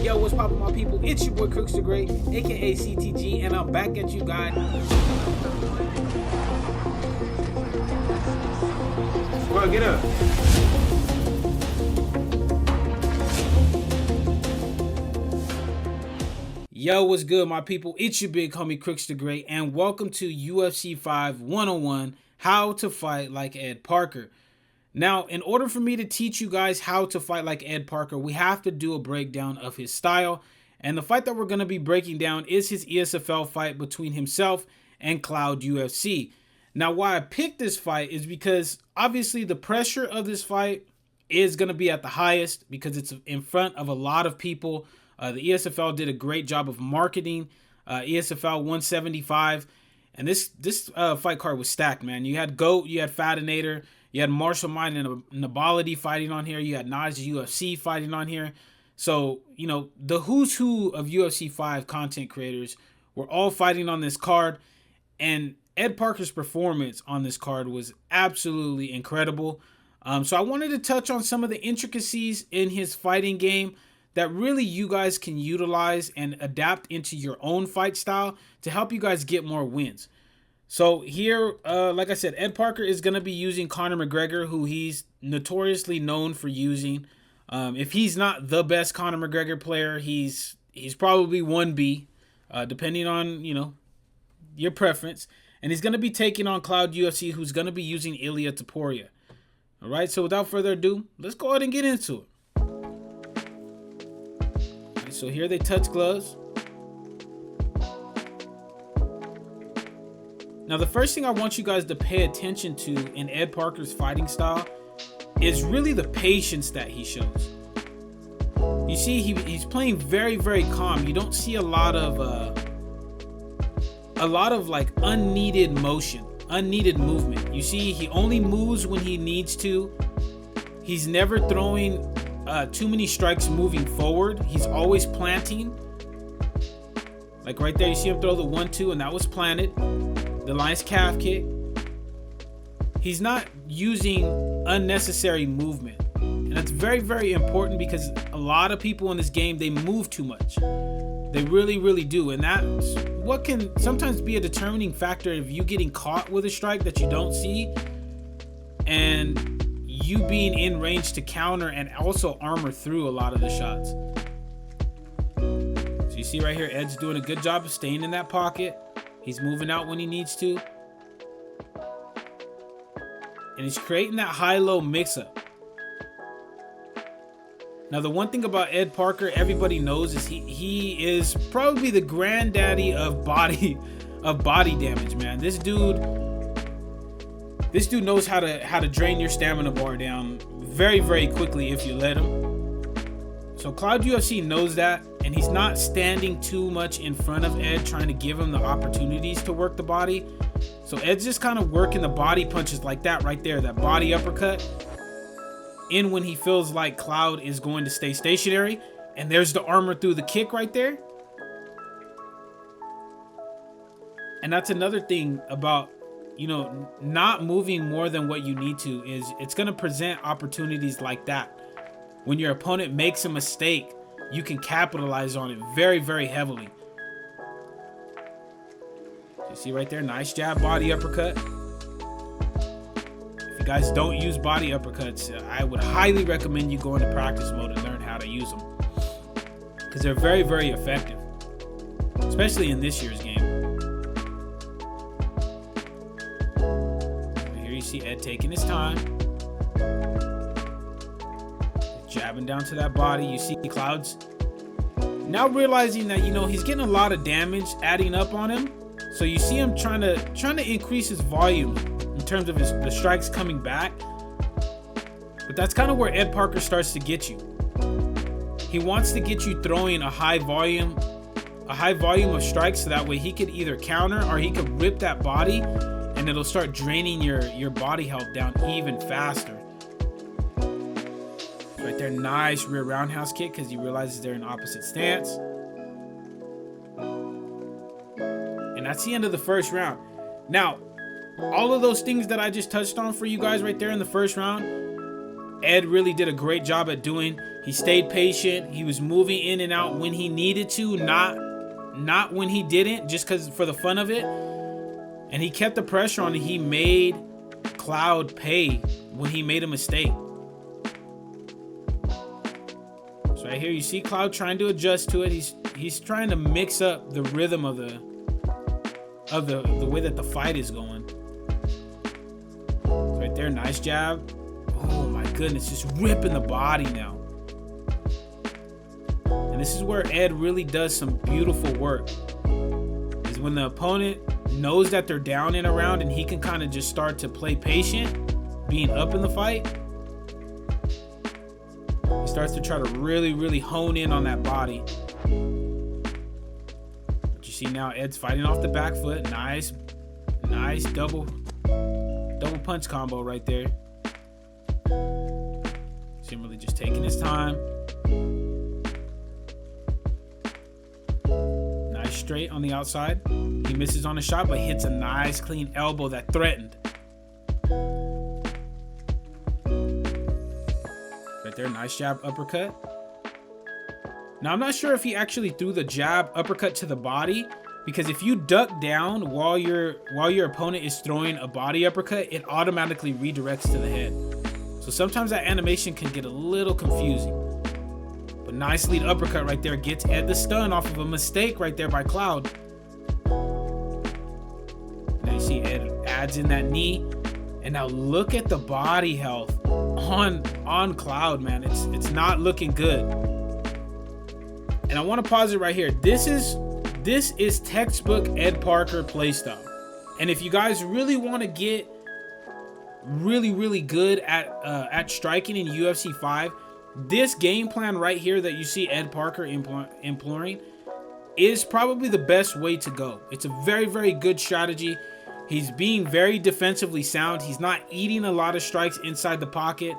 Yo, what's poppin', my people? It's your boy Crooks the Great, aka CTG, and I'm back at you guys. Bro, get up. Yo, what's good, my people? It's your big homie Crooks the Great, and welcome to UFC 5 101, How to Fight Like Ed Parker. Now, in order for me to teach you guys how to fight like Ed Parker, we have to do a breakdown of his style. And the fight that we're going to be breaking down is his ESFL fight between himself and Cloud UFC. Now, why I picked this fight is because obviously the pressure of this fight is going to be at the highest because it's in front of a lot of people. The ESFL did a great job of marketing ESFL 175. And this fight card was stacked, man. You had GOAT, you had Fadinator, you had Marshall Mind and Nabality fighting on here. You had Naj UFC fighting on here. So, you know, the who's who of UFC 5 content creators were all fighting on this card. And Ed Parker's performance on this card was absolutely incredible. So I wanted to touch on some of the intricacies in his fighting game that really you guys can utilize and adapt into your own fight style to help you guys get more wins. So here, like I said, Ed Parker is going to be using Conor McGregor, who he's notoriously known for using. If he's not the best Conor McGregor player, he's probably 1B, depending on, you know, your preference. And he's going to be taking on Cloud UFC, who's going to be using Ilia Topuria. All right, so without further ado, let's go ahead and get into it. All right, so here they touch gloves. Now, the first thing I want you guys to pay attention to in Ed Parker's fighting style is really the patience that he shows. You see, he's playing very, very calm. You don't see a lot of like unneeded motion, unneeded movement. You see, he only moves when he needs to. He's never throwing too many strikes moving forward. He's always planting. Like right there, you see him throw the 1-2, and that was planted. The lion's calf kick. He's not using unnecessary movement. And that's very, very important because a lot of people in this game, they move too much. They really, really do. And that's what can sometimes be a determining factor of you getting caught with a strike that you don't see and you being in range to counter and also armor through a lot of the shots. So you see right here, Ed's doing a good job of staying in that pocket. He's moving out when he needs to. And he's creating that high-low mix-up. Now, the one thing about Ed Parker everybody knows is he is probably the granddaddy of body damage, man. This dude knows how to drain your stamina bar down very, very quickly if you let him. So Cloud UFC knows that, and he's not standing too much in front of Ed trying to give him the opportunities to work the body. So Ed's just kind of working the body punches like that right there, that body uppercut, in when he feels like Cloud is going to stay stationary. And there's the armor through the kick right there. And that's another thing about, you know, not moving more than what you need to is it's going to present opportunities like that. When your opponent makes a mistake, you can capitalize on it very, very heavily. You see right there, nice jab, body uppercut. If you guys don't use body uppercuts, I would highly recommend you go into practice mode and learn how to use them, because they're very, very effective, especially in this year's game. Here you see Ed taking his time, jabbing down to that body. You see Cloud's now realizing that, you know, he's getting a lot of damage adding up on him. So you see him trying to increase his volume in terms of the strikes coming back. But that's kind of where Ed Parker starts to get you. He wants to get you throwing a high volume of strikes, so that way he could either counter or he could rip that body and it'll start draining your body health down even faster. Right there, nice rear roundhouse kick because he realizes they're in opposite stance. And that's the end of the first round. Now, all of those things that I just touched on for you guys right there in the first round, Ed really did a great job at doing. He stayed patient. He was moving in and out when he needed to, not when he didn't, just because for the fun of it. And he kept the pressure on. He made Cloud pay when he made a mistake. So right here you see Cloud trying to adjust to it. He's trying to mix up the rhythm of the way that the fight is going. So right there, nice jab. Oh my goodness, just ripping the body now. And this is where Ed really does some beautiful work. Is when the opponent knows that they're down in a round and he can kind of just start to play patient, being up in the fight. He starts to try to really hone in on that body. But you see now Ed's fighting off the back foot. Nice double punch combo right there. See him really just taking his time. Nice straight on the outside. He misses on a shot, but hits a nice clean elbow that threatened. Right there, nice jab uppercut. Now I'm not sure if he actually threw the jab uppercut to the body, because if you duck down while your opponent is throwing a body uppercut, it automatically redirects to the head. So sometimes that animation can get a little confusing. But nice lead uppercut right there gets Ed the stun off of a mistake right there by Cloud. Now you see Ed adds in that knee. And now look at the body health on Cloud, man. It's not looking good. And I want to pause it right here. This is textbook Ed Parker playstyle. And if you guys really want to get really good at striking in UFC 5, this game plan right here that you see Ed Parker employing is probably the best way to go. It's a very good strategy. He's being very defensively sound. He's not eating a lot of strikes inside the pocket.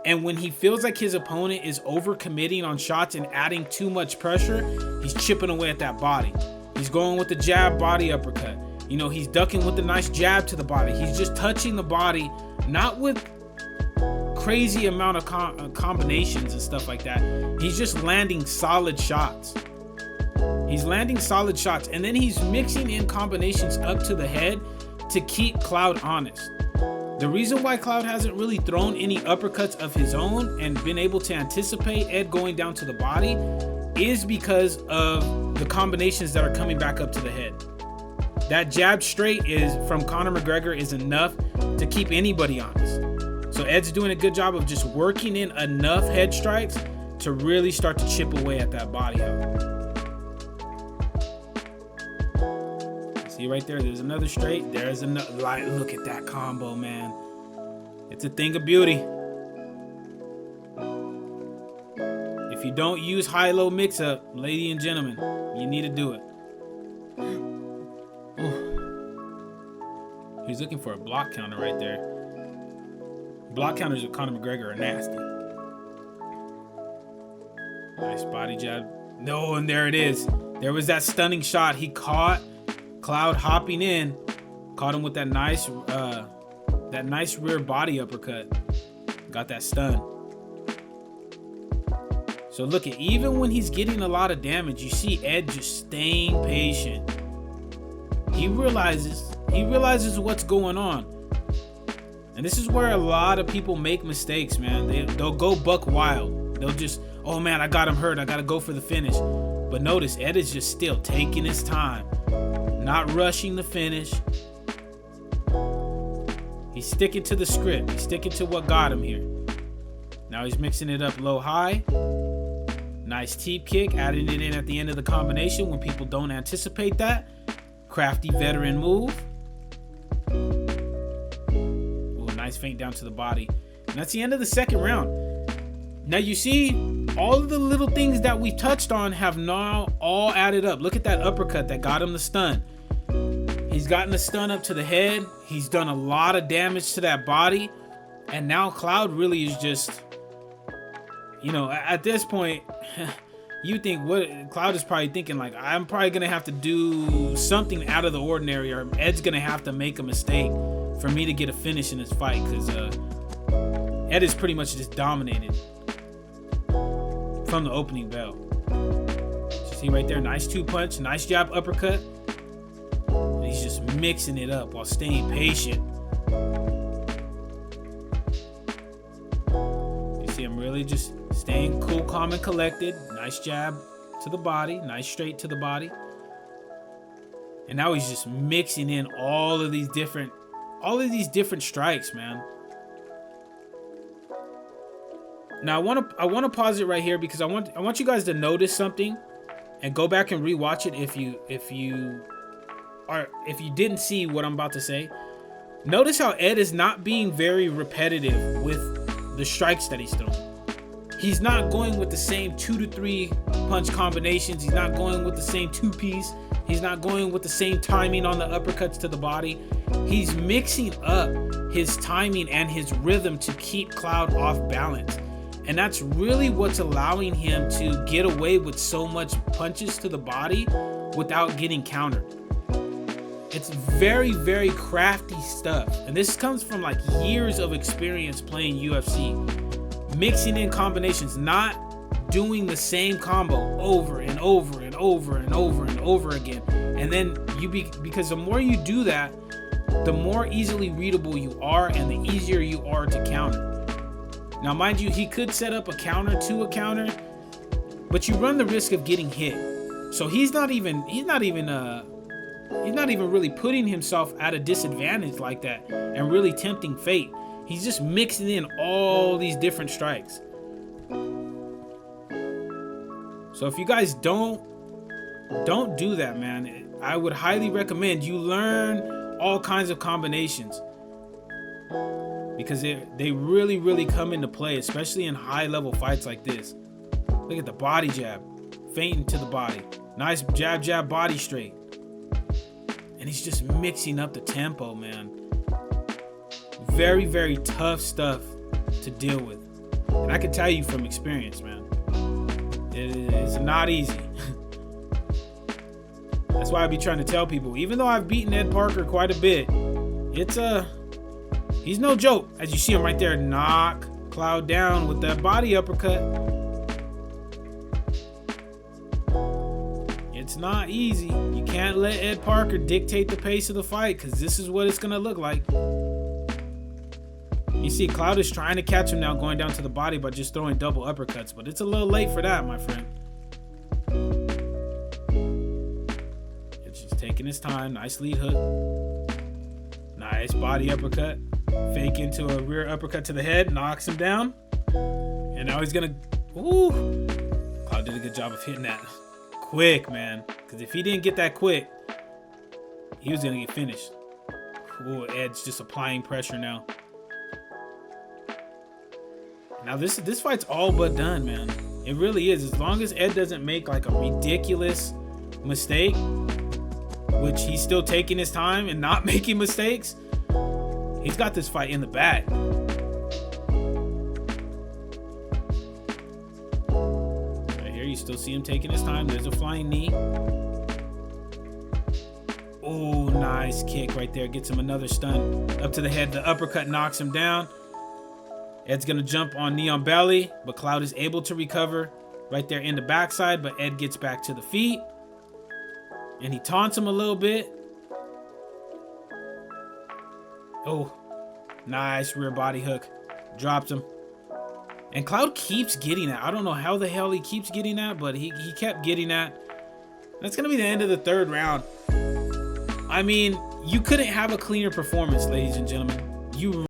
And when he feels like his opponent is overcommitting on shots and adding too much pressure, he's chipping away at that body. He's going with the jab body uppercut. You know, he's ducking with a nice jab to the body. He's just touching the body, not with crazy amount of combinations and stuff like that. He's just landing solid shots. He's landing solid shots, and then he's mixing in combinations up to the head to keep Cloud honest. The reason why Cloud hasn't really thrown any uppercuts of his own and been able to anticipate Ed going down to the body is because of the combinations that are coming back up to the head. That jab straight is from Conor McGregor is enough to keep anybody honest. So Ed's doing a good job of just working in enough head strikes to really start to chip away at that body health. See right there, there's another straight. There's another, like, look at that combo, man. It's a thing of beauty. If you don't use high-low mix-up, ladies and gentlemen, you need to do it. Ooh. He's looking for a block counter right there. Block counters with Conor McGregor are nasty. Nice body jab. No, and there it is. There was that stunning shot. He caught Cloud hopping in, caught him with that nice rear body uppercut. Got that stun. So look at, even when he's getting a lot of damage, you see Ed just staying patient. He realizes what's going on. And this is where a lot of people make mistakes, man. They'll go buck wild. They'll just, oh man, I got him hurt. I got to go for the finish. But notice Ed is just still taking his time, not rushing the finish. He's sticking to the script. He's sticking to what got him here. Now he's mixing it up low-high. Nice teep kick, adding it in at the end of the combination when people don't anticipate that. Crafty veteran move. Ooh, nice feint down to the body. And that's the end of the second round. Now you see, all of the little things that we touched on have now all added up. Look at that uppercut that got him the stun. He's gotten the stun up to the head. He's done a lot of damage to that body. And now Cloud really is just, you know, at this point, you think what Cloud is probably thinking, like, I'm probably going to have to do something out of the ordinary, or Ed's going to have to make a mistake for me to get a finish in this fight, because Ed is pretty much just dominated from the opening bell. You see right there, nice 2-punch, nice jab uppercut. And he's just mixing it up while staying patient. You see him really just staying cool, calm, and collected. Nice jab to the body, nice straight to the body. And now he's just mixing in all of these different strikes, man. Now I want to pause it right here because I want you guys to notice something and go back and rewatch it if you didn't see what I'm about to say. Notice how Ed is not being very repetitive with the strikes that he's throwing. He's not going with the same 2 to 3 punch combinations. He's not going with the same 2-piece. He's not going with the same timing on the uppercuts to the body. He's mixing up his timing and his rhythm to keep Cloud off balance. And that's really what's allowing him to get away with so much punches to the body without getting countered. It's very, very crafty stuff. And this comes from like years of experience playing UFC. Mixing in combinations, not doing the same combo over and over and over and over and over again. And then because the more you do that, the more easily readable you are and the easier you are to counter. Now, mind you, he could set up a counter to a counter, but you run the risk of getting hit. So he's not even really putting himself at a disadvantage like that and really tempting fate. He's just mixing in all these different strikes. So if you guys don't do that, man, I would highly recommend you learn all kinds of combinations, because they really, really come into play, especially in high level fights like this. Look at the body jab, feinting to the body. Nice jab, jab, body straight. And he's just mixing up the tempo, man. Very, very tough stuff to deal with. And I can tell you from experience, man, it's not easy. That's why I be trying to tell people, even though I've beaten Ed Parker quite a bit, he's no joke. As you see him right there, knock Cloud down with that body uppercut. It's not easy. You can't let Ed Parker dictate the pace of the fight, because this is what it's going to look like. You see, Cloud is trying to catch him now, going down to the body by just throwing double uppercuts, but it's a little late for that, my friend. It's just taking his time. Nice lead hook. Nice body uppercut. Fake into a rear uppercut to the head. Knocks him down. And now he's going to... Ooh. Cloud did a good job of hitting that quick, man. Because if he didn't get that quick, he was going to get finished. Ooh, Ed's just applying pressure now. Now this fight's all but done, man. It really is. As long as Ed doesn't make like a ridiculous mistake, which he's still taking his time and not making mistakes, he's got this fight in the bag. Right here, you still see him taking his time. There's a flying knee. Oh, nice kick right there. Gets him another stun up to the head. The uppercut knocks him down. Ed's going to jump on knee on belly, but Cloud is able to recover right there in the backside, but Ed gets back to the feet. And he taunts him a little bit. Oh, nice rear body hook. Drops him. And Cloud keeps getting that. I don't know how the hell he keeps getting that, but he kept getting that. That's going to be the end of the third round. I mean, you couldn't have a cleaner performance, ladies and gentlemen. You